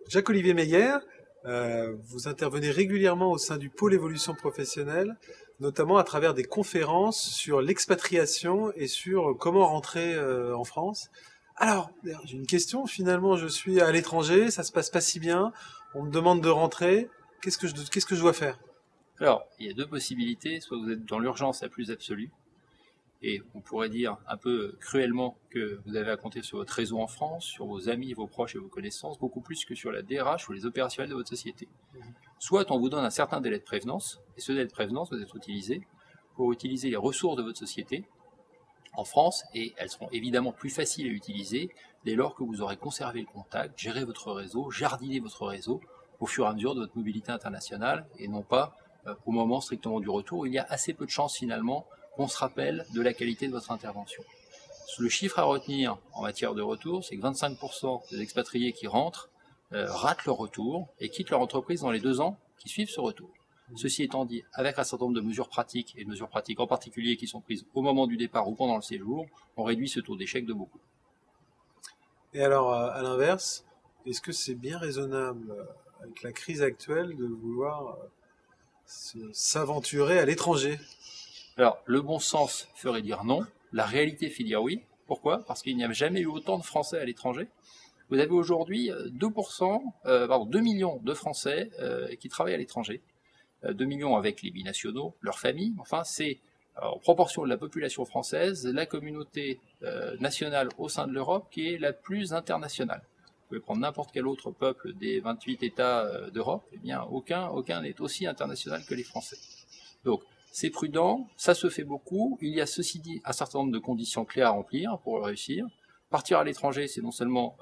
Jacques-Olivier Meyer, vous intervenez régulièrement au sein du pôle évolution professionnelle, notamment à travers des conférences sur l'expatriation et sur comment rentrer en France. Alors, j'ai une question. Finalement, je suis à l'étranger, ça se passe pas si bien. On me demande de rentrer. Qu'est-ce que je dois faire? Alors, il y a deux possibilités. Soit vous êtes dans l'urgence la plus absolue, et on pourrait dire un peu cruellement que vous avez à compter sur votre réseau en France, sur vos amis, vos proches et vos connaissances, beaucoup plus que sur la DRH ou les opérationnels de votre société. Soit on vous donne un certain délai de prévenance, et ce délai de prévenance doit être utilisé pour utiliser les ressources de votre société en France, et elles seront évidemment plus faciles à utiliser dès lors que vous aurez conservé le contact, géré votre réseau, jardiné votre réseau au fur et à mesure de votre mobilité internationale, et non pas au moment strictement du retour, où il y a assez peu de chances finalement qu'on se rappelle de la qualité de votre intervention. Le chiffre à retenir en matière de retour, c'est que 25% des expatriés qui rentrent ratent leur retour et quittent leur entreprise dans les 2 ans qui suivent ce retour. Ceci étant dit, avec un certain nombre de mesures pratiques, et de mesures pratiques en particulier qui sont prises au moment du départ ou pendant le séjour, on réduit ce taux d'échec de beaucoup. Et alors, à l'inverse, est-ce que c'est bien raisonnable, avec la crise actuelle, de vouloir s'aventurer à l'étranger? Alors, le bon sens ferait dire non, la réalité fait dire oui. Pourquoi? Parce qu'il n'y a jamais eu autant de Français à l'étranger. Vous avez aujourd'hui 2 millions de Français qui travaillent à l'étranger. 2 millions avec les binationaux, leurs familles. Enfin, c'est en proportion de la population française, la communauté nationale au sein de l'Europe qui est la plus internationale. Vous pouvez prendre n'importe quel autre peuple des 28 États d'Europe, eh bien aucun n'est aussi international que les Français. Donc, c'est prudent, ça se fait beaucoup. Il y a ceci dit un certain nombre de conditions clés à remplir pour réussir. Partir à l'étranger, c'est non seulement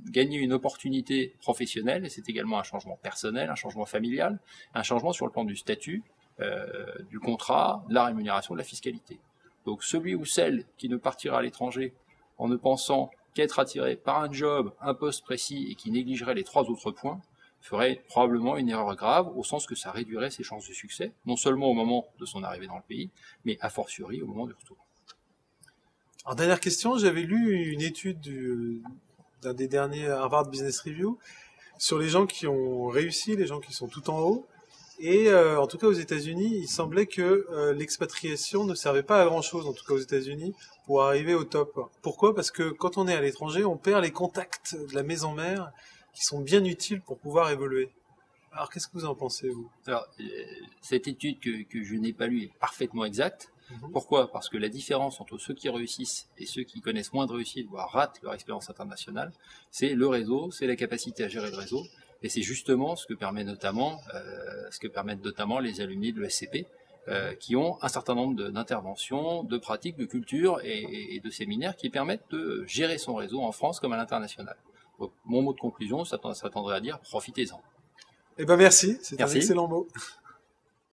gagner une opportunité professionnelle, mais c'est également un changement personnel, un changement familial, un changement sur le plan du statut, du contrat, de la rémunération, de la fiscalité. Donc celui ou celle qui ne partira à l'étranger en ne pensant qu'être attiré par un job, un poste précis et qui négligerait les 3 autres points, ferait probablement une erreur grave, au sens que ça réduirait ses chances de succès, non seulement au moment de son arrivée dans le pays, mais a fortiori au moment du retour. Alors, dernière question, j'avais lu une étude d'un des derniers Harvard Business Review sur les gens qui ont réussi, les gens qui sont tout en haut. Et en tout cas aux États-Unis, il semblait que l'expatriation ne servait pas à grand-chose, en tout cas aux États-Unis, pour arriver au top. Pourquoi? Parce que quand on est à l'étranger, on perd les contacts de la maison mère qui sont bien utiles pour pouvoir évoluer. Alors qu'est-ce que vous en pensez, vous? Alors, cette étude que je n'ai pas lue est parfaitement exacte. Mhm. Pourquoi? Parce que la différence entre ceux qui réussissent et ceux qui connaissent moins de réussite, voire ratent leur expérience internationale, c'est le réseau, c'est la capacité à gérer le réseau, et c'est justement ce que permettent notamment les alumni de l'ESCP, qui ont un certain nombre d'interventions, de pratiques, de cultures et de séminaires qui permettent de gérer son réseau en France comme à l'international. Donc, mon mot de conclusion, ça tendrait à dire profitez-en. Eh ben merci, c'est un Merci. excellent mot.